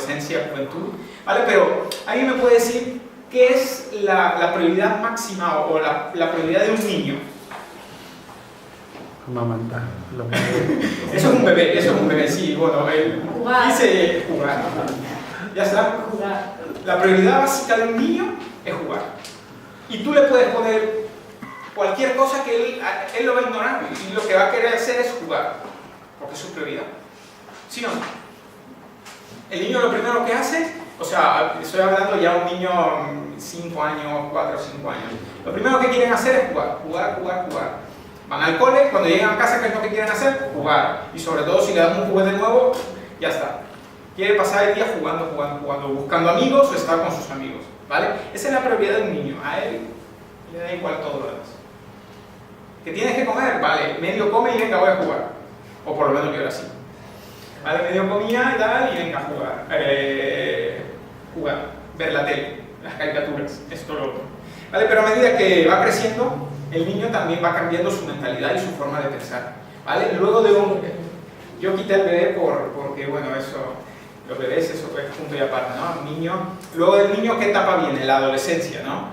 adolescencia, juventud, ¿vale? Pero ¿alguien me puede decir qué es la prioridad máxima o la prioridad de un niño? Amamantar. Eso es un bebé, sí, bueno, él dice jugar. Ya está. La prioridad básica de un niño es jugar. Y tú le puedes poner cualquier cosa que él lo va a ignorar y lo que va a querer hacer es jugar, porque es su prioridad. ¿Sí o no? El niño lo primero que hace, o sea, estoy hablando ya de un niño 5 años, 4 o 5 años, lo primero que quieren hacer es jugar. Van al cole, cuando llegan a casa, ¿qué es lo que quieren hacer? Jugar. Y sobre todo si le dan un juguete nuevo, ya está. Quiere pasar el día jugando, buscando amigos o estar con sus amigos, ¿vale? Esa es la prioridad de un niño. A él le da igual todo lo demás. ¿Que tienes que comer? Vale, medio come y venga, voy a jugar. O por lo menos yo era así. Vale, medio comía y tal, y venga a jugar. Ver la tele, las caricaturas, esto, lo otro. Vale, pero a medida que va creciendo, el niño también va cambiando su mentalidad y su forma de pensar. ¿Vale? Luego de yo quité el bebé porque, bueno, los bebés, eso es punto y aparte, ¿no? Niño. Luego del niño, ¿qué etapa viene? La adolescencia, ¿no?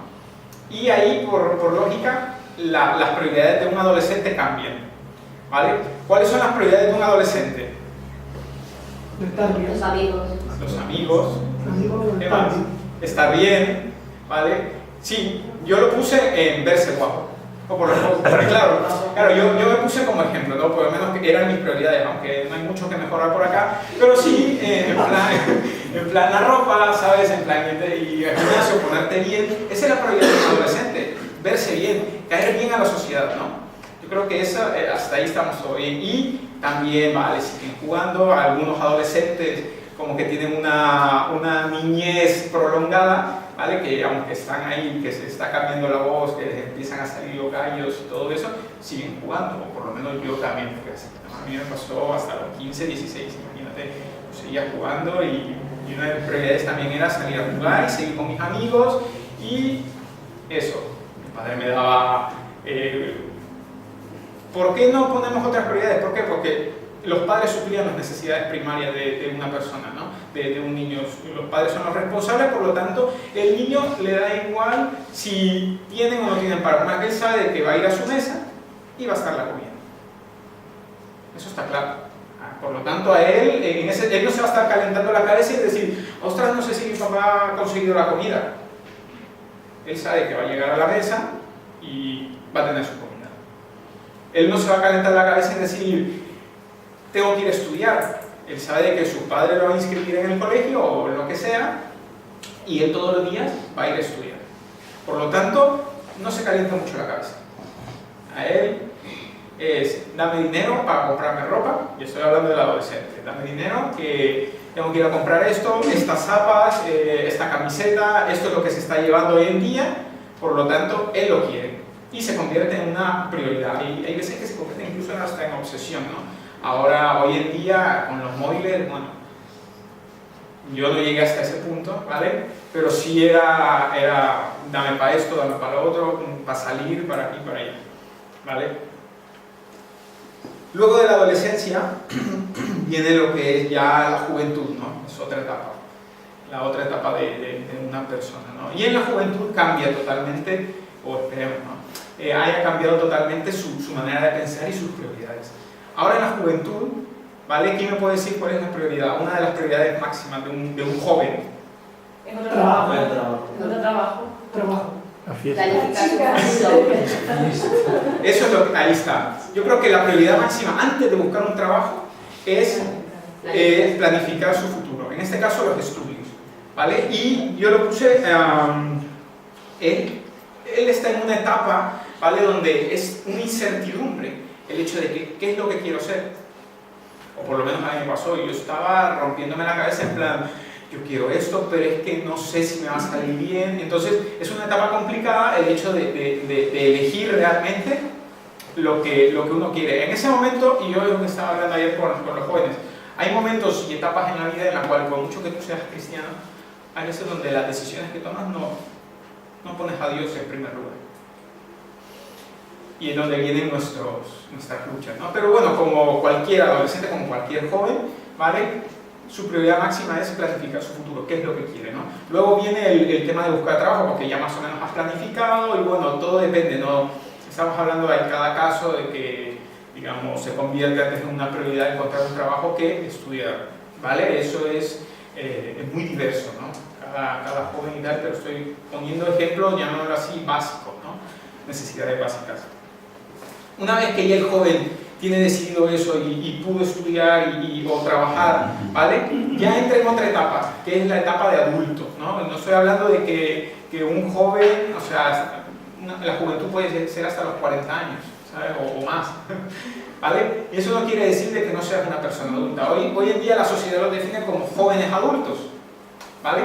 Y ahí, por lógica, las prioridades de un adolescente cambian. ¿Vale? ¿Cuáles son las prioridades de un adolescente? Los amigos. Los amigos. ¿Qué más? Estar bien, ¿vale? Sí, yo lo puse en verse guapo. O por lo menos, claro, yo me puse como ejemplo, ¿no? Por lo menos que eran mis prioridades, aunque no hay mucho que mejorar por acá, pero sí, en plan la ropa, ¿sabes? En plan, y el gimnasio, ponerte bien. Esa es la prioridad de un adolescente, verse bien, caer bien a la sociedad, ¿no? Yo creo que hasta ahí estamos todo bien. Y también, vale, siguen jugando, algunos adolescentes como que tienen una niñez prolongada, ¿vale? Que aunque están ahí, que se está cambiando la voz, que les empiezan a salir los gallos y todo eso, siguen jugando, o por lo menos yo también fui así. A mí me pasó hasta los 15, 16, imagínate, yo seguía jugando y una de mis prioridades también era salir a jugar y seguir con mis amigos y eso. Mi padre me daba... ¿Por qué no ponemos otras prioridades? ¿Por qué? Porque los padres suplían las necesidades primarias de una persona, ¿no? De un niño. Los padres son los responsables, por lo tanto, el niño le da igual si tienen o no tienen para comer. Él sabe que va a ir a su mesa y va a estar la comida. Eso está claro. Por lo tanto, a él, él no se va a estar calentando la cabeza y decir, ostras, no sé si mi papá ha conseguido la comida. Él sabe que va a llegar a la mesa y va a tener su comida. Él no se va a calentar la cabeza y decir, tengo que ir a estudiar. Él sabe de que su padre lo va a inscribir en el colegio o en lo que sea y él todos los días va a ir a estudiar. Por lo tanto, no se calienta mucho la cabeza. A él es, dame dinero para comprarme ropa, y estoy hablando del adolescente, dame dinero que tengo que ir a comprar esto, estas zapas, esta camiseta, esto es lo que se está llevando hoy en día, por lo tanto, él lo quiere y se convierte en una prioridad. Y hay veces que se convierte incluso hasta en obsesión, ¿no? Ahora, hoy en día, con los móviles, bueno, yo no llegué hasta ese punto, ¿vale? Pero sí era dame para esto, dame para lo otro, para salir, para aquí, para allá, ¿vale? Luego de la adolescencia viene lo que es ya la juventud, ¿no? Es otra etapa, la otra etapa de una persona, ¿no? Y en la juventud cambia totalmente, o esperemos, ¿no? Haya cambiado totalmente su manera de pensar y sus prioridades. Ahora en la juventud, ¿vale? ¿Quién me puede decir cuál es la prioridad? Una de las prioridades máximas de un joven. Encontrar trabajo. Encontrar trabajo. La fiesta. Eso es lo que ahí está. Yo creo que la prioridad máxima antes de buscar un trabajo es planificar su futuro. En este caso los estudios, ¿vale? Y yo lo puse, él está en una etapa, ¿vale? Donde es una incertidumbre el hecho de que, ¿qué es lo que quiero ser? O por lo menos a mí me pasó, yo estaba rompiéndome la cabeza en plan, yo quiero esto, pero es que no sé si me va a salir bien. Entonces es una etapa complicada el hecho de elegir realmente lo que uno quiere. En ese momento, y yo es lo que estaba hablando ayer con los jóvenes, hay momentos y etapas en la vida en la cual, por mucho que tú seas cristiano, hay veces donde las decisiones que tomas no pones a Dios en primer lugar. Y es donde vienen nuestras luchas, ¿no? Pero bueno, como cualquier adolescente, como cualquier joven, ¿vale? su prioridad máxima es planificar su futuro, qué es lo que quiere, ¿no? Luego viene el tema de buscar trabajo, porque ya más o menos has planificado y bueno, todo depende, ¿no? Estamos hablando de cada caso de que, digamos, se convierte antes en una prioridad encontrar un trabajo que estudiar, ¿vale? Eso es muy diverso, ¿no? Cada joven y tal, pero estoy poniendo ejemplos, llamémoslo así, básicos, ¿no? Necesidades básicas. Una vez que ya el joven tiene decidido eso y pudo estudiar o trabajar, ¿vale? Ya entra en otra etapa, que es la etapa de adulto, ¿no? No estoy hablando de que un joven, o sea, la juventud puede ser hasta los 40 años, ¿sabes? O más, ¿vale? Y eso no quiere decir de que no seas una persona adulta. Hoy en día la sociedad los define como jóvenes adultos, ¿vale?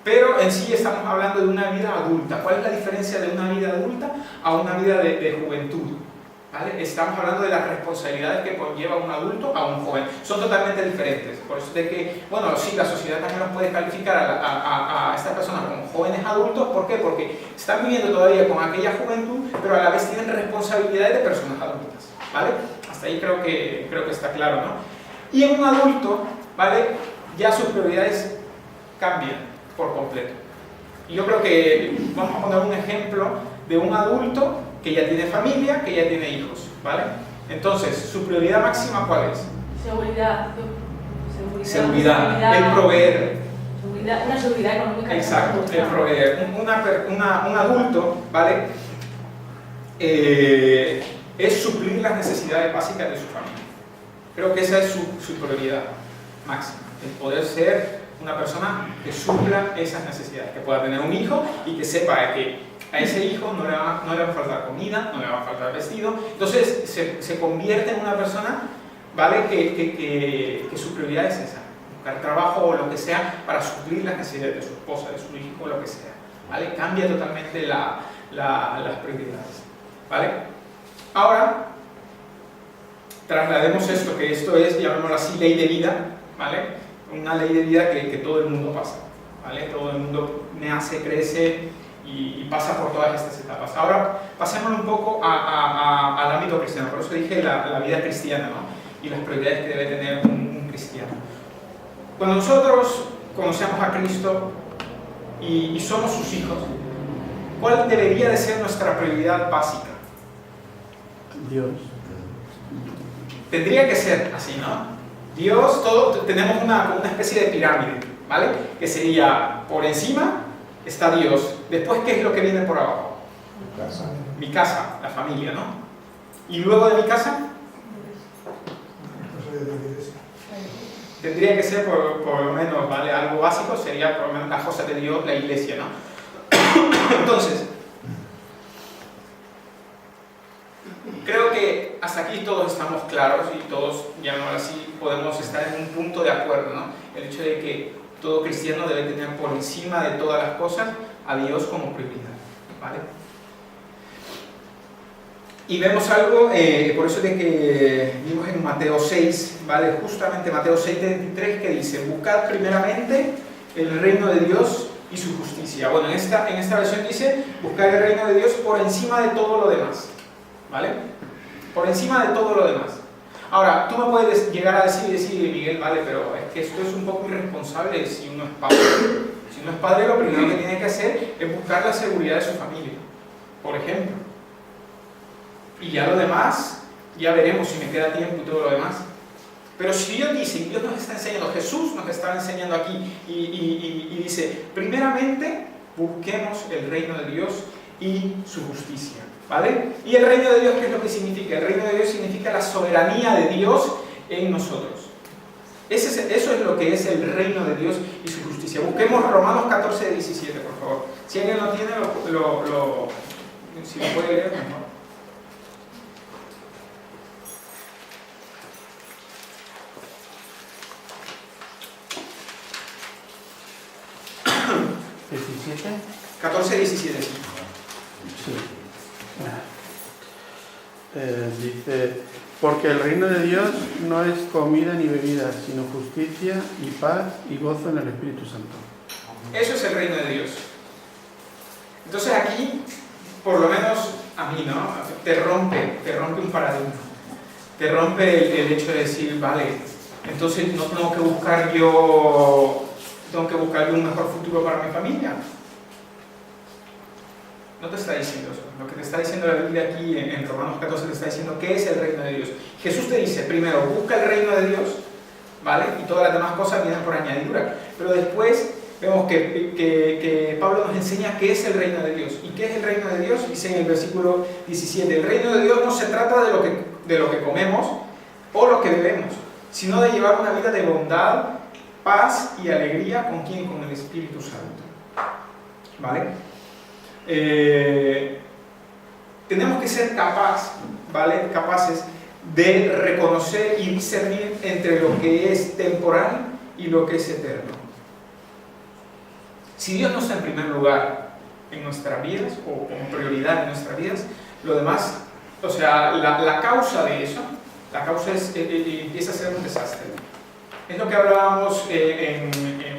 Pero en sí estamos hablando de una vida adulta. ¿Cuál es la diferencia de una vida adulta a una vida de juventud? ¿Vale? Estamos hablando de las responsabilidades que conlleva un adulto a un joven. Son totalmente diferentes. Por eso de que, bueno, sí, la sociedad también los puede calificar a estas personas como jóvenes adultos. ¿Por qué? Porque están viviendo todavía con aquella juventud, pero a la vez tienen responsabilidades de personas adultas, ¿vale? Hasta ahí creo que está claro, ¿no? Y en un adulto, ¿vale? Ya sus prioridades cambian por completo. Y yo creo que vamos a poner un ejemplo de un adulto que ya tiene familia, que ya tiene hijos, ¿vale? Entonces, ¿su prioridad máxima cuál es? Seguridad, el proveer. Una seguridad económica. Exacto, el proveer. Un adulto, ¿vale? Es suplir las necesidades básicas de su familia. Creo que esa es su prioridad máxima, el poder ser una persona que supla esas necesidades, que pueda tener un hijo y que sepa que a ese hijo no le va a faltar comida, no le va a faltar vestido. Entonces se convierte en una persona, ¿vale? Que su prioridad es esa, buscar trabajo o lo que sea para suplir las necesidades de su esposa, de su hijo, lo que sea, ¿vale? Cambia totalmente las prioridades, ¿vale? Ahora, traslademos esto, que esto es, llamémoslo así, ley de vida, ¿vale? Una ley de vida que todo el mundo pasa, ¿vale? Todo el mundo nace, crece y pasa por todas estas etapas. Ahora pasemos un poco al ámbito cristiano, por eso dije la vida cristiana, ¿no? Y las prioridades que debe tener un cristiano. Cuando nosotros conocemos a Cristo y somos sus hijos, ¿cuál debería de ser nuestra prioridad básica? Dios. Tendría que ser así, ¿no? Dios, tenemos una especie de pirámide, ¿vale? Que sería, por encima está Dios. Después, ¿qué es lo que viene por abajo? Mi casa, la familia, ¿no? Y luego de mi casa, tendría que ser por lo menos, ¿vale? Algo básico sería por lo menos las cosas de Dios, la iglesia, ¿no? Entonces, creo que hasta aquí todos estamos claros y todos, llamémoslo así, podemos estar en un punto de acuerdo, ¿no? El hecho de que todo cristiano debe tener por encima de todas las cosas a Dios como prioridad, ¿vale? Y vemos algo, por eso de que vimos en Mateo 6, ¿vale? Justamente Mateo 6:33, que dice: buscad primeramente el reino de Dios y su justicia. Bueno, en esta versión dice: buscad el reino de Dios por encima de todo lo demás, ¿vale? Por encima de todo lo demás. Ahora, tú me puedes llegar a decir, Miguel, vale, pero es que esto es un poco irresponsable si uno es padre. Si uno es padre, lo primero que tiene que hacer es buscar la seguridad de su familia, por ejemplo. Y ya lo demás, ya veremos si me queda tiempo y todo lo demás. Pero si Dios dice, Dios nos está enseñando, Jesús nos está enseñando aquí, y dice, primeramente, busquemos el reino de Dios y su justicia, ¿vale? Y el reino de Dios, ¿qué es lo que significa? El reino de Dios significa la soberanía de Dios en nosotros. Eso es lo que es el reino de Dios y su justicia. Busquemos Romanos 14:17, por favor. Si alguien lo tiene, si lo puede leer, mejor. ¿17? 14:17, sí. Sí. Dice: porque el reino de Dios no es comida ni bebida, sino justicia y paz y gozo en el Espíritu Santo. Eso es el reino de Dios. Entonces aquí, por lo menos a mí, ¿no? Te rompe un paradigma. Te rompe el hecho de decir, vale, Entonces no tengo que buscar yo un mejor futuro para mi familia. No te está diciendo eso. Lo que te está diciendo la Biblia aquí en Romanos 14 te está diciendo qué es el reino de Dios. Jesús te dice, primero, busca el reino de Dios, ¿vale? Y todas las demás cosas vienen por añadidura. Pero después vemos que Pablo nos enseña qué es el reino de Dios. ¿Y qué es el reino de Dios? Dice en el versículo 17, el reino de Dios no se trata de lo que comemos o lo que bebemos, sino de llevar una vida de bondad, paz y alegría. ¿Con quién? Con el Espíritu Santo. ¿Vale? Tenemos que ser capaces de reconocer y discernir entre lo que es temporal y lo que es eterno. Si Dios no está en primer lugar en nuestras vidas o como prioridad en nuestras vidas, lo demás, o sea, la causa de eso, la causa empieza a ser un desastre. Es lo que hablábamos en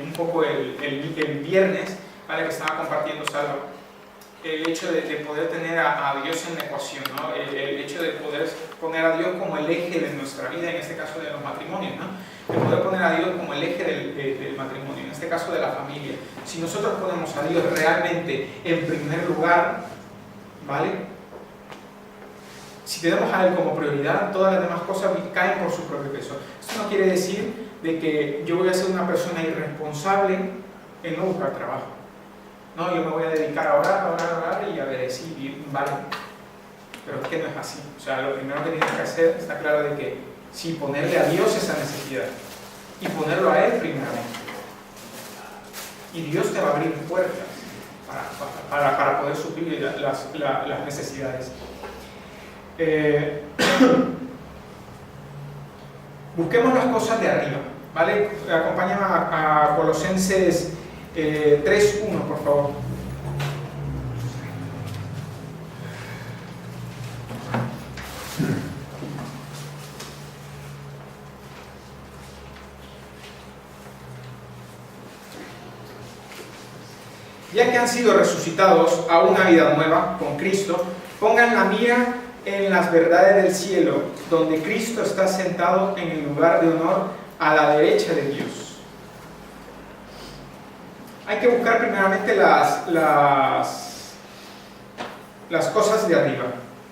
un poco el viernes, ¿vale? Que estaba compartiendo Salva. El hecho de poder tener a Dios en la ecuación, ¿no? El hecho de poder poner a Dios como el eje de nuestra vida, en este caso de los matrimonios, ¿no? De poder poner a Dios como el eje del matrimonio, en este caso de la familia. Si nosotros ponemos a Dios realmente en primer lugar, ¿vale? Si tenemos a Él como prioridad, todas las demás cosas caen por su propio peso. Esto no quiere decir de que yo voy a ser una persona irresponsable en no buscar trabajo. No, yo me voy a dedicar a orar y a ver si vale. Pero es que no es así. O sea, lo primero que tienes que hacer, está claro de que sí, ponerle a Dios esa necesidad y ponerlo a Él primeramente. Y Dios te va a abrir puertas para poder suplir las necesidades. Busquemos las cosas de arriba, ¿vale? Acompáñame a Colosenses 3:1, por favor. Ya que han sido resucitados a una vida nueva con Cristo, pongan la mira en las verdades del cielo, donde Cristo está sentado en el lugar de honor a la derecha de Dios. Hay que buscar primeramente las cosas de arriba,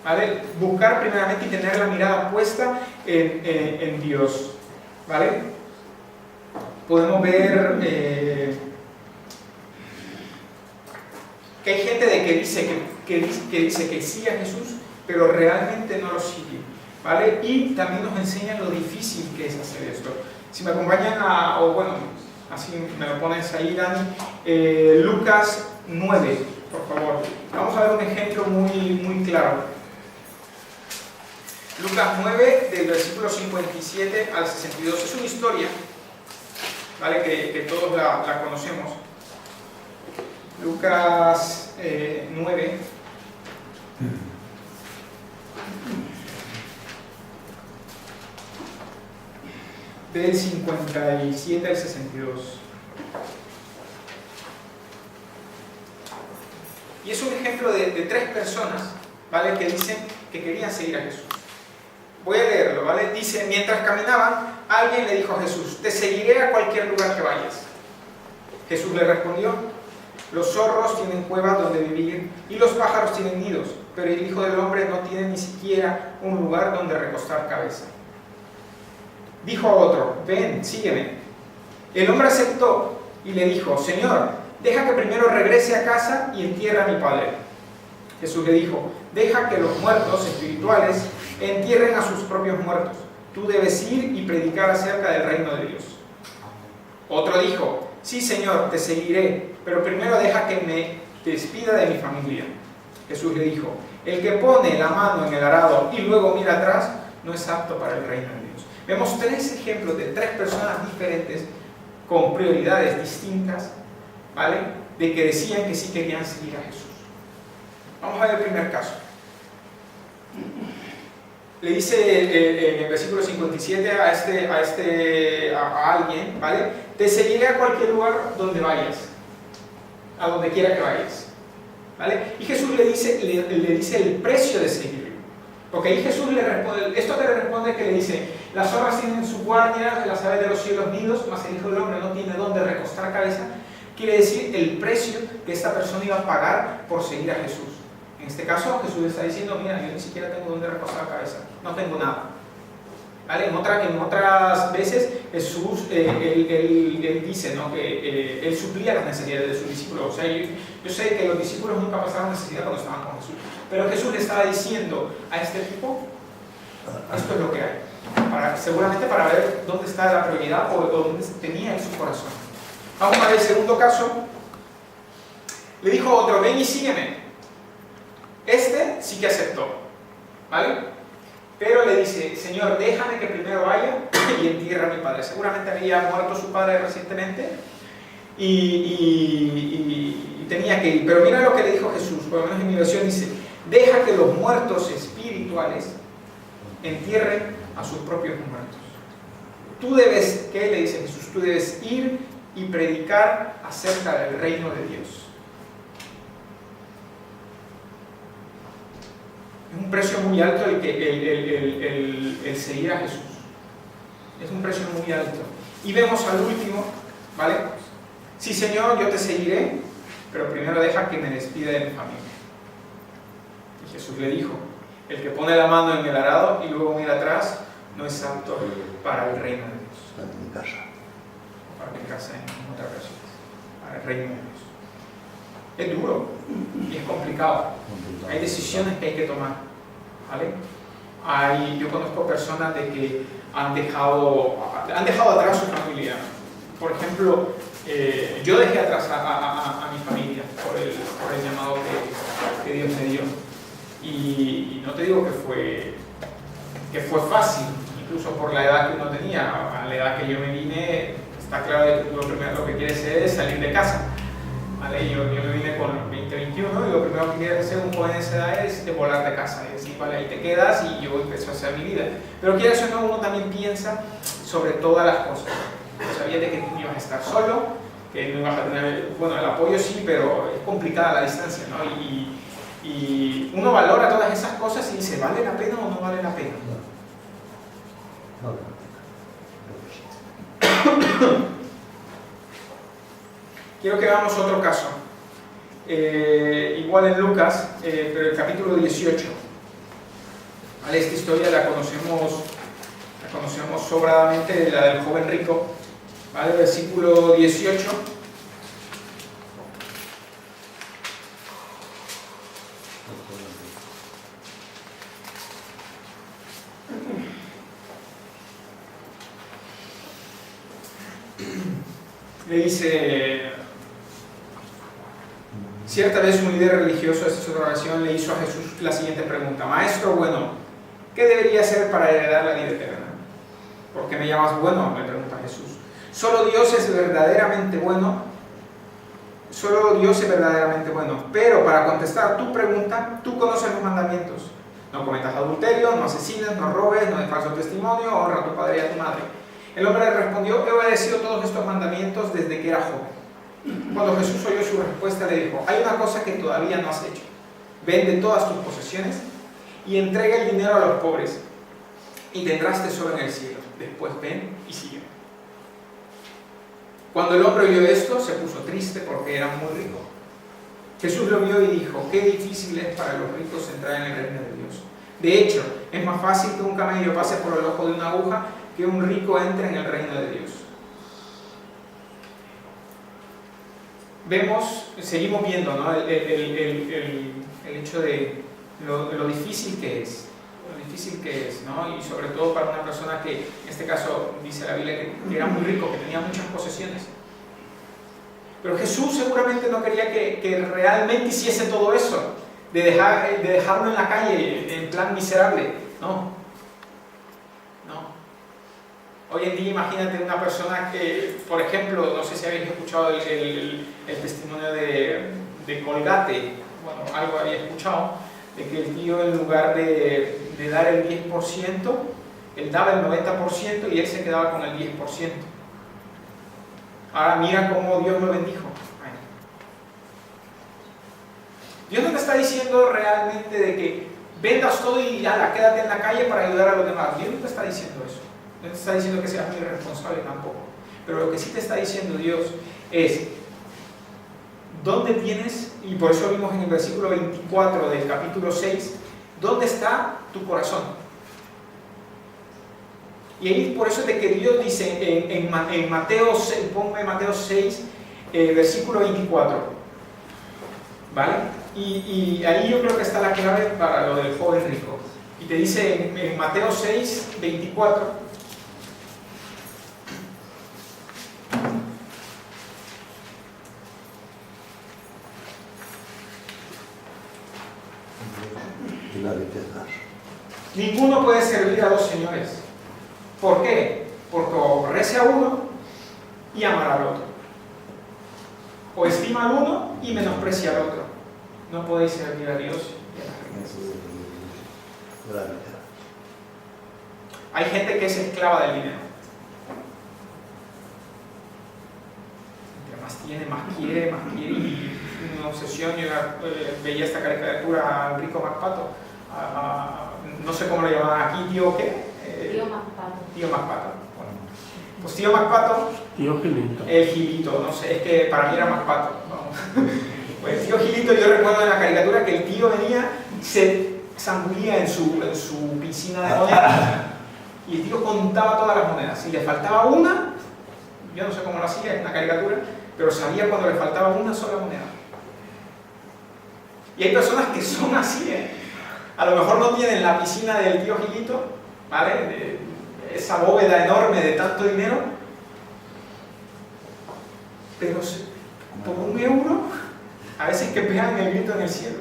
¿vale? Buscar primeramente y tener la mirada puesta en Dios, ¿vale? Podemos ver que hay gente que dice que sí a Jesús, pero realmente no lo sigue, ¿vale? Y también nos enseñan lo difícil que es hacer esto. Si me acompañan así me lo pones ahí, Dani, Lucas 9, por favor. Vamos a ver un ejemplo muy claro. Lucas 9, del versículo 57 al 62. Es una historia, ¿vale? Que todos la conocemos. Lucas 9. Del 57 al 62. Y es un ejemplo de tres personas, ¿vale? Que dicen que querían seguir a Jesús. Voy a leerlo, ¿vale? Dice, mientras caminaban, alguien le dijo a Jesús, te seguiré a cualquier lugar que vayas. Jesús le respondió, los zorros tienen cuevas donde vivir y los pájaros tienen nidos, pero el Hijo del Hombre no tiene ni siquiera un lugar donde recostar cabeza. Dijo a otro, ven, sígueme. El hombre aceptó y le dijo, Señor, deja que primero regrese a casa y entierre a mi padre. Jesús le dijo, deja que los muertos espirituales entierren a sus propios muertos. Tú debes ir y predicar acerca del reino de Dios. Otro dijo, sí, Señor, te seguiré, pero primero deja que me despida de mi familia. Jesús le dijo, el que pone la mano en el arado y luego mira atrás, no es apto para el reino de Dios. Vemos tres ejemplos de tres personas diferentes con prioridades distintas, ¿vale? De que decían que sí querían seguir a Jesús. Vamos a ver el primer caso. Le dice en el versículo 57 a alguien, ¿vale? Te seguiré a cualquier lugar donde vayas, a donde quiera que vayas, ¿vale? Y Jesús le dice el precio de seguirlo. Porque ahí Jesús le responde, esto que le responde que le dice, Las zorras tienen sus guardias, las aves de los cielos nidos, mas el Hijo del Hombre no tiene dónde recostar cabeza. Quiere decir el precio que esta persona iba a pagar por seguir a Jesús. En este caso, Jesús está diciendo, mira, yo ni siquiera tengo dónde recostar cabeza, no tengo nada. ¿Vale? En otras veces Jesús, él dice, ¿no?, que él suplía las necesidades de sus discípulos. O sea, yo sé que los discípulos nunca pasaron necesidad cuando estaban con Jesús, pero Jesús le estaba diciendo a este tipo, esto es lo que hay, seguramente para ver dónde está la prioridad o dónde tenía en su corazón. Vamos a ver el segundo caso. Le dijo otro, ven y sígueme. Este sí que aceptó, ¿vale? Pero le dice, Señor, déjame que primero vaya y entierre a mi padre. Seguramente había muerto su padre recientemente y tenía que ir. Pero mira lo que le dijo Jesús, por lo menos en mi versión dice, deja que los muertos espirituales entierren a sus propios muertos. Tú debes, ¿qué le dice Jesús? Tú debes ir y predicar acerca del reino de Dios. Es un precio muy alto el seguir a Jesús. Es un precio muy alto. Y vemos al último, ¿vale? Sí, Señor, yo te seguiré, pero primero deja que me despida de mi familia. Y Jesús le dijo, el que pone la mano en el arado y luego mira atrás, no es apto para el reino de Dios. Para mi casa. Para mi casa, en otras versiones. Para el reino de Dios. Es duro y es complicado. Hay decisiones que hay que tomar, ¿vale? Yo conozco personas de que han dejado atrás su familia. Por ejemplo, yo dejé atrás a mi familia por el llamado que Dios me dio. Y no te digo que fue fácil, incluso por la edad que uno tenía. A la edad que yo me vine, está claro que lo primero lo que quieres es salir de casa. ¿Vale? Yo me vine con 20, 21 y lo primero que quiere hacer un joven de esa edad es volar de casa, es decir, vale, ahí te quedas y yo empiezo a hacer mi vida. Pero quieras o no, uno también piensa sobre todas las cosas. Sabía de que ibas a estar solo, que no ibas a tener, bueno, el apoyo sí, pero es complicada la distancia, ¿no? Y uno valora todas esas cosas y dice, ¿vale la pena o no vale la pena? Quiero que veamos otro caso, igual en Lucas, pero el capítulo 18. ¿Vale? Esta historia la conocemos sobradamente, la del joven rico. ¿Vale? Versículo 18. Le dice, cierta vez un líder religioso, esta es otra oración, le hizo a Jesús la siguiente pregunta: Maestro bueno, ¿qué debería hacer para heredar la vida eterna? ¿Por qué me llamas bueno?, le pregunta Jesús. Solo Dios es verdaderamente bueno, pero para contestar tu pregunta, tú conoces los mandamientos. No cometas adulterio, no asesines, no robes, no des falso testimonio, honra a tu padre y a tu madre. El hombre le respondió: he obedecido todos estos mandamientos desde que era joven. Cuando Jesús oyó su respuesta, le dijo: hay una cosa que todavía no has hecho. Vende todas tus posesiones y entrega el dinero a los pobres y tendrás tesoro en el cielo. Después ven y sígueme. Cuando el hombre oyó esto, se puso triste porque era muy rico. Jesús lo vio y dijo: qué difícil es para los ricos entrar en el reino de Dios. De hecho, es más fácil que un camello pase por el ojo de una aguja que un rico entre en el reino de Dios. Seguimos viendo, ¿no?, el hecho de lo difícil que es. ¿No? Y sobre todo para una persona que, en este caso, dice la Biblia que era muy rico, que tenía muchas posesiones. Pero Jesús seguramente no quería que realmente hiciese todo eso, de dejarlo en la calle, en plan miserable. No. Hoy en día imagínate una persona que, por ejemplo, no sé si habéis escuchado el testimonio de Colgate, bueno, algo había escuchado, de que el tío, en lugar de dar el 10%, él daba el 90% y él se quedaba con el 10%. Ahora mira cómo Dios lo bendijo. Dios no te está diciendo realmente de que vendas todo y ya quédate en la calle para ayudar a los demás. Dios no te está diciendo eso. No te está diciendo que seas muy irresponsable tampoco. Pero lo que sí te está diciendo Dios es, ¿dónde tienes? Y por eso vimos en el versículo 24 del capítulo 6, ¿dónde está tu corazón? Y ahí por eso de que Dios dice en Mateo 6, ponme Mateo 6, versículo 24, ¿vale? Y ahí yo creo que está la clave para lo del joven rico. Y te dice en Mateo 6, 24, ninguno puede servir a dos señores. ¿Por qué? Porque o aborrece a uno y amará al otro, o estima al uno y menosprecia al otro. No podéis servir a Dios y a las riquezas. Hay gente que es esclava del dinero. Entre más tiene, más quiere, y una obsesión. Yo veía esta caricatura al rico MacPato, no sé cómo lo llamaban aquí, tío qué. Tío MacPato. Tío MacPato. Bueno, pues tío MacPato. Tío Gilito. El Gilito, no sé, es que para mí era MacPato. Vamos. Pues el tío Gilito, yo recuerdo en la caricatura que el tío venía, se zambullía en su piscina de monedas y el tío contaba todas las monedas. Si le faltaba una, yo no sé cómo lo hacía en la caricatura, pero sabía cuando le faltaba una sola moneda. Y hay personas que son así, ¿eh? A lo mejor no tienen la piscina del tío Gilito, ¿vale? De esa bóveda enorme de tanto dinero, pero por €1, a veces que pegan el grito en el cielo.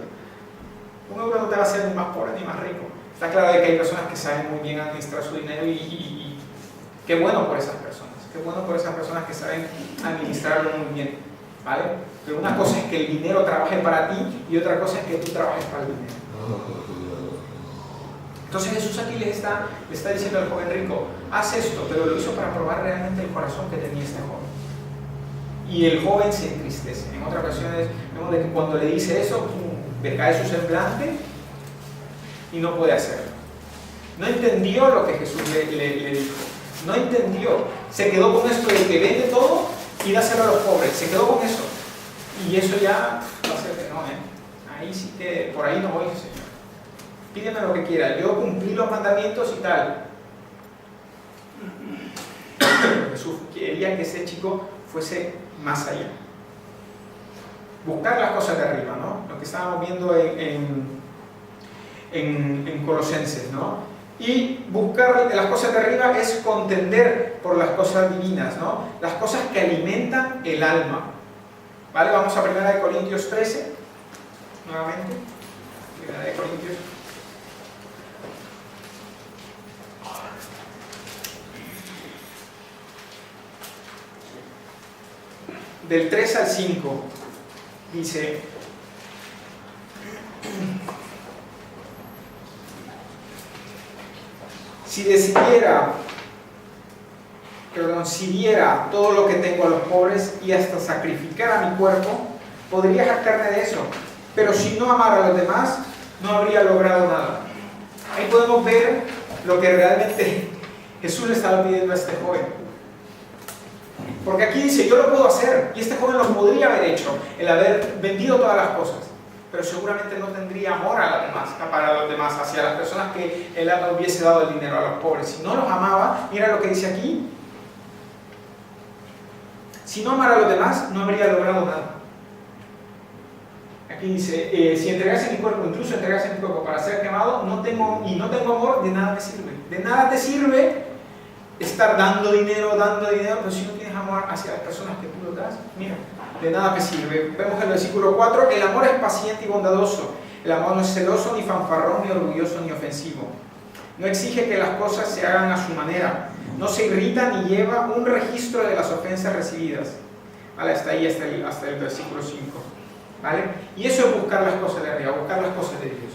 €1 no te va a hacer ni más pobre ni más rico. Está claro de que hay personas que saben muy bien administrar su dinero y qué bueno por esas personas. Qué bueno por esas personas que saben administrarlo muy bien, ¿vale? Pero una cosa es que el dinero trabaje para ti y otra cosa es que tú trabajes para el dinero. Entonces Jesús aquí le está diciendo al joven rico, haz esto, pero lo hizo para probar realmente el corazón que tenía este joven. Y el joven se entristece. En otras ocasiones vemos de que cuando le dice eso, decae su semblante y no puede hacerlo. No entendió lo que Jesús le dijo. No entendió. Se quedó con esto de que vende todo y dáselo a los pobres. Se quedó con eso. Y eso ya va a ser que no, ¿eh? Ahí sí que, por ahí no voy, Señor. Pídeme lo que quiera. Yo cumplí los mandamientos y tal. Jesús quería que ese chico fuese más allá. Buscar las cosas de arriba, ¿no? Lo que estábamos viendo en Colosenses, ¿no? Y buscar las cosas de arriba es contender por las cosas divinas, ¿no? Las cosas que alimentan el alma. ¿Vale? Vamos a 1 Corintios 13, nuevamente. 1 Corintios. Del 3 al 5, dice, si diera todo lo que tengo a los pobres y hasta sacrificara mi cuerpo, podría jactarme de eso, pero si no amara a los demás, no habría logrado nada. Ahí podemos ver lo que realmente Jesús le estaba pidiendo a este joven. Porque aquí dice, yo lo puedo hacer, y este joven lo podría haber hecho, el haber vendido todas las cosas, pero seguramente no tendría amor a los demás, para los demás, hacia las personas que él hubiese dado el dinero a los pobres. Si no los amaba, mira lo que dice aquí, si no amara a los demás, no habría logrado nada. Aquí dice, si entregase mi cuerpo, incluso entregase mi cuerpo para ser quemado, no tengo amor, de nada me sirve. De nada te sirve estar dando dinero, pero si no tienes amor hacia las personas que tú lo das, mira, de nada te sirve. Vemos el versículo 4, el amor es paciente y bondadoso, el amor no es celoso, ni fanfarrón, ni orgulloso, ni ofensivo. No exige que las cosas se hagan a su manera, no se irrita ni lleva un registro de las ofensas recibidas. ¿Vale? Hasta ahí, hasta el versículo 5. ¿Vale? Y eso es buscar las cosas de arriba, buscar las cosas de Dios.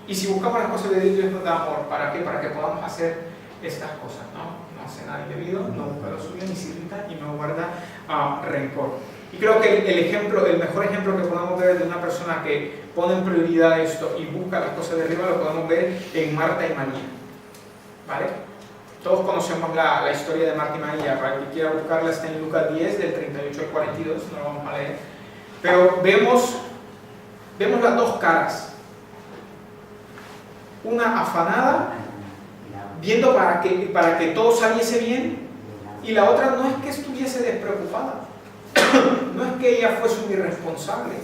Y si buscamos las cosas de Dios, Dios nos da amor. ¿Para qué? Para que podamos hacer estas cosas, ¿no? No hace nada indebido, no busca lo suyo, ni se irrita y no guarda rencor. Y creo que el mejor ejemplo que podemos ver de una persona que pone en prioridad esto y busca las cosas de arriba lo podemos ver en Marta y María. ¿Vale? Todos conocemos la historia de Marta y María. Para el que quiera buscarla, está en Lucas 10, del 38 al 42, no lo vamos a leer. Pero vemos las dos caras. Una afanada, viendo para que todo saliese bien, y la otra no es que estuviese despreocupada, no es que ella fuese un irresponsable,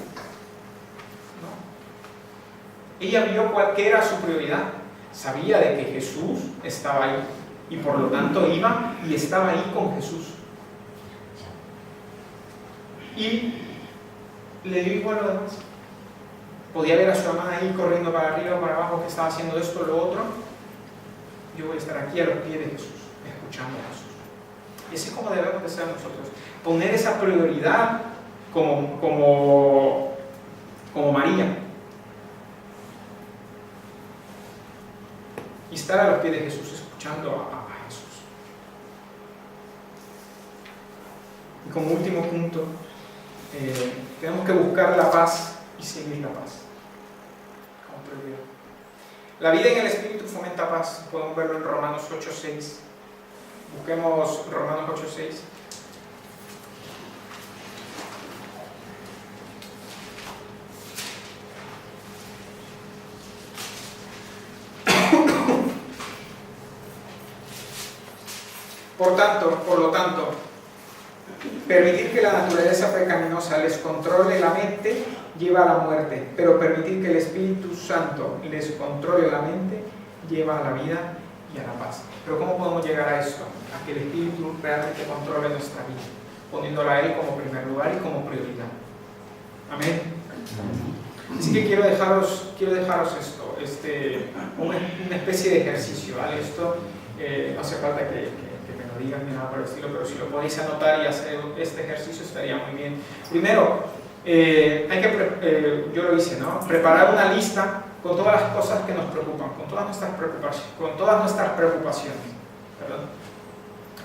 no. Ella vio cuál era su prioridad, sabía de que Jesús estaba ahí, y por lo tanto iba y estaba ahí con Jesús. Y le dio igual lo demás. Podía ver a su hermana ahí corriendo para arriba o para abajo, que estaba haciendo esto o lo otro. Yo voy a estar aquí a los pies de Jesús, escuchando a Jesús. Y así es como debemos de ser nosotros. Poner esa prioridad como María. Y estar a los pies de Jesús, escuchando a Jesús. Y como último punto, tenemos que buscar la paz y seguir la paz como prioridad. La vida en el Espíritu fomenta paz. Podemos verlo en Romanos 8:6. Busquemos Romanos 8:6. Por lo tanto, permitir que la naturaleza pecaminosa les controle la mente lleva a la muerte, pero permitir que el Espíritu Santo les controle la mente lleva a la vida y a la paz. Pero ¿cómo podemos llegar a esto? A que el Espíritu realmente controle nuestra vida, poniéndola a Él como primer lugar y como prioridad. Amén. Así que quiero dejaros esto, una especie de ejercicio, ¿vale? Esto no hace falta que me lo digan ni nada por el estilo, pero si lo podéis anotar y hacer este ejercicio estaría muy bien. Primero, yo lo hice, ¿no? Preparar una lista con todas las cosas que nos preocupan, con todas nuestras preocupaciones, ¿perdón?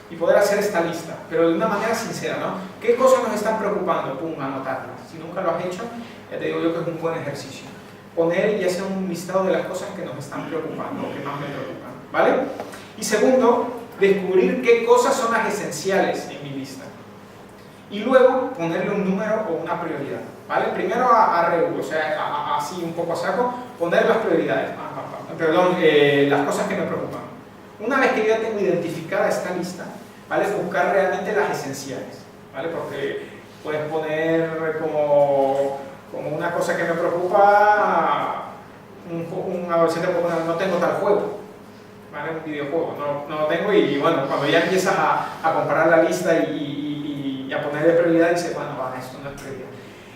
Y poder hacer esta lista, pero de una manera sincera, ¿no? ¿Qué cosas nos están preocupando? Pum, anotarlas. Si nunca lo has hecho, ya te digo yo que es un buen ejercicio. Poner y hacer un listado de las cosas que nos están preocupando, o que más me preocupan, ¿vale? Y segundo, descubrir qué cosas son las esenciales en mi lista. Y luego ponerle un número o una prioridad, ¿vale? Primero o sea, así un poco a saco, poner las prioridades, las cosas que me preocupan. Una vez que yo ya tengo identificada esta lista, ¿vale? Buscar realmente las esenciales, ¿vale? Porque puedes poner como una cosa que me preocupa, un adolescente puede poner, no tengo tal juego, ¿vale? Un videojuego, no lo tengo, y bueno, cuando ya empiezas a comparar la lista y a ponerle prioridad, dices, bueno, esto no es prioridad.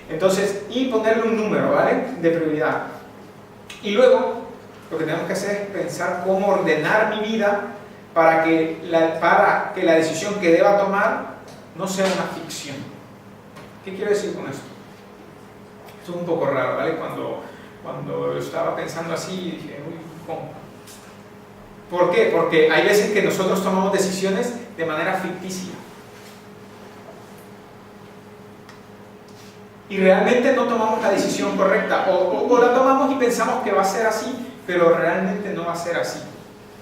Entonces, y ponerle un número, ¿vale? De prioridad. Y luego, lo que tenemos que hacer es pensar cómo ordenar mi vida para que la decisión que deba tomar no sea una ficción. ¿Qué quiero decir con esto? Esto es un poco raro, ¿vale? Cuando estaba pensando así, dije, uy, ¿cómo? ¿Por qué? Porque hay veces que nosotros tomamos decisiones de manera ficticia. Y realmente no tomamos la decisión correcta. O la tomamos y pensamos que va a ser así, pero realmente no va a ser así.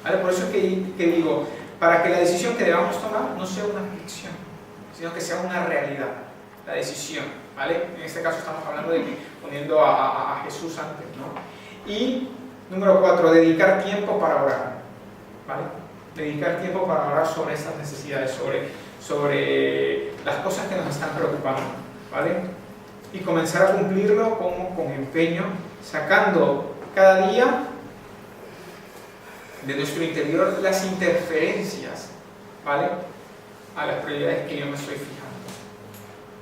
¿Vale? Por eso es que digo, para que la decisión que debamos tomar no sea una ficción, sino que sea una realidad, la decisión, ¿vale? En este caso estamos hablando de poniendo a Jesús antes, ¿no? Y número 4, dedicar tiempo para orar, ¿vale? Dedicar tiempo para orar sobre esas necesidades, sobre las cosas que nos están preocupando, ¿vale? Y comenzar a cumplirlo con empeño, sacando cada día de nuestro interior las interferencias, ¿vale? A las prioridades que yo me estoy fijando.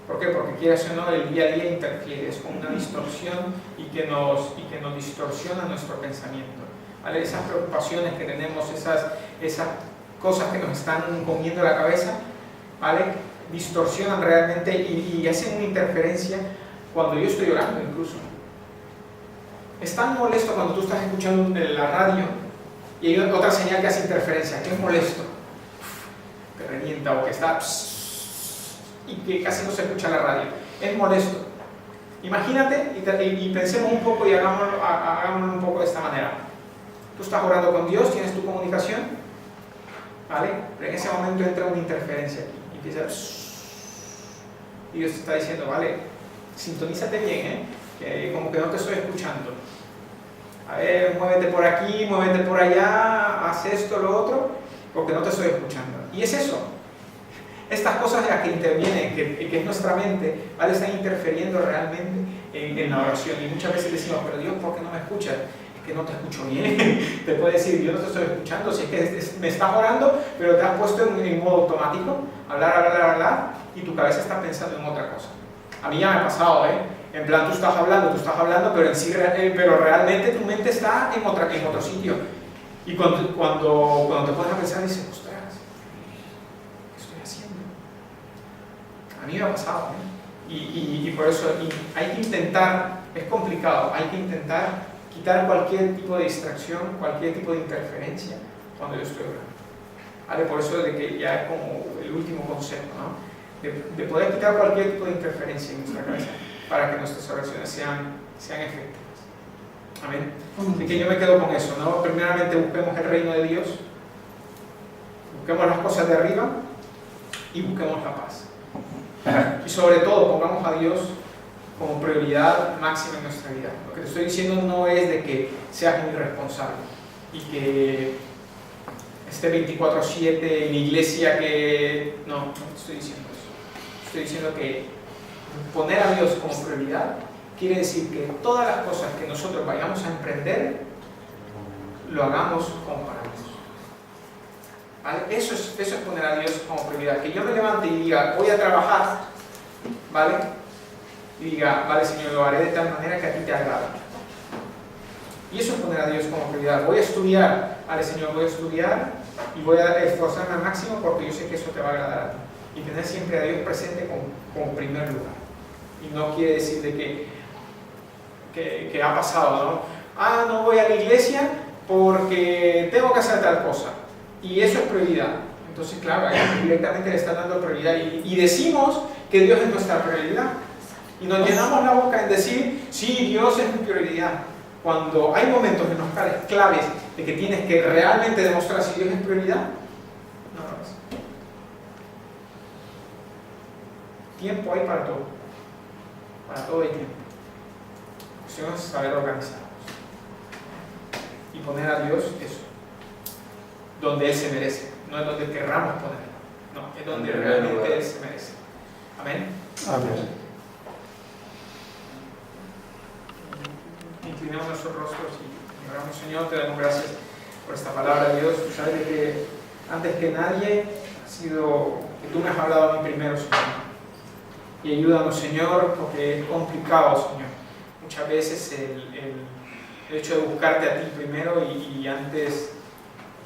¿Por qué? Porque quieras o no, el día a día interfiere, es como una distorsión y que nos distorsiona nuestro pensamiento, ¿vale? Esas preocupaciones que tenemos, esas cosas que nos están comiendo la cabeza, ¿vale? Distorsionan realmente y hacen una interferencia cuando yo estoy orando incluso. Es tan molesto cuando tú estás escuchando la radio y hay otra señal que hace interferencia, que es molesto, que revienta o que está y que casi no se escucha la radio. Es molesto. Imagínate y pensemos un poco y hagámoslo un poco de esta manera. Tú estás orando con Dios, tienes tu comunicación ¿vale? Pero en ese momento entra una interferencia aquí y empieza y Dios te está diciendo, vale, sintonízate bien, que como que no te estoy escuchando. A ver, muévete por aquí, muévete por allá, haz esto, lo otro, porque no te estoy escuchando. Y es eso. Estas cosas en las que intervienen, que es nuestra mente, ¿vale? Están interfiriendo realmente en la oración. Y muchas veces decimos, pero Dios, ¿por qué no me escuchas? Es que no te escucho bien. Te puede decir, yo no te estoy escuchando, si es que me estás orando, pero te has puesto en modo automático, hablar, y tu cabeza está pensando en otra cosa. A mí ya me ha pasado, en plan, tú estás hablando, pero, pero realmente tu mente está en otro sitio. Y cuando te pones a pensar, dices, ostras, ¿qué estoy haciendo? A mí me ha pasado, y por eso hay que intentar, es complicado, hay que intentar quitar cualquier tipo de distracción, cualquier tipo de interferencia cuando yo estoy orando. ¿Vale? Por eso de que ya es como el último consejo, ¿no? De poder quitar cualquier tipo de interferencia en nuestra cabeza para que nuestras oraciones sean efectivas. Amén. Así que yo me quedo con eso, ¿no? Primeramente busquemos el reino de Dios, busquemos las cosas de arriba y busquemos la paz. Y sobre todo pongamos a Dios como prioridad máxima en nuestra vida. Lo que te estoy diciendo no es de que seas muy responsable y que esté 24/7 en la iglesia que... No te estoy diciendo eso. Estoy diciendo que poner a Dios como prioridad quiere decir que todas las cosas que nosotros vayamos a emprender lo hagamos como para Dios. ¿Vale? Eso es poner a Dios como prioridad. Que yo me levante y diga, voy a trabajar, ¿vale? Y diga, vale Señor, lo haré de tal manera que a ti te agrada. Y eso es poner a Dios como prioridad. Voy a estudiar, vale Señor, voy a estudiar y voy a esforzarme al máximo porque yo sé que eso te va a agradar a ti. Y tener siempre a Dios presente como primer lugar. Y no quiere decir de que ha pasado, ¿no? No voy a la iglesia porque tengo que hacer tal cosa. Y eso es prioridad. Entonces, claro, ahí directamente le están dando prioridad. Y decimos que Dios es nuestra prioridad. Y nos llenamos la boca en decir, sí, Dios es mi prioridad. Cuando hay momentos en los claves de que tienes que realmente demostrar si Dios es prioridad, no lo es. Tiempo hay para todo. Para todo hay tiempo. La cuestión es saber organizarnos. Y poner a Dios eso. Donde Él se merece. No es donde querramos ponerlo. No, es donde realmente Él se merece. Amén. Amén. Inclinamos nuestros rostros y oramos. Señor, te damos gracias por esta palabra, Dios. Tú sabes que antes que nadie ha sido que tú me has hablado a mí primero, Señor. Y ayúdanos, Señor, porque es complicado, Señor. Muchas veces el hecho de buscarte a ti primero y antes,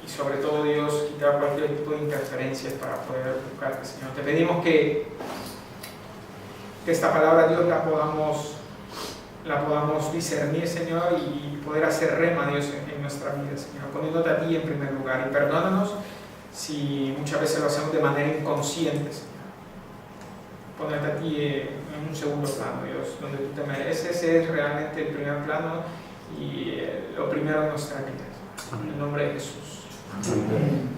y sobre todo, Dios, quitar cualquier tipo de interferencias para poder buscarte, Señor. Te pedimos que esta palabra, Dios, la podamos discernir, Señor, y poder hacer rema, Dios, en nuestra vida, Señor, poniéndote a ti en primer lugar. Y perdónanos si muchas veces lo hacemos de manera inconsciente, Señor. Ponerte a ti en un segundo plano, Dios, donde tú te mereces. Ese es realmente el primer plano y lo primero en nuestra vida. En el nombre de Jesús. Amén.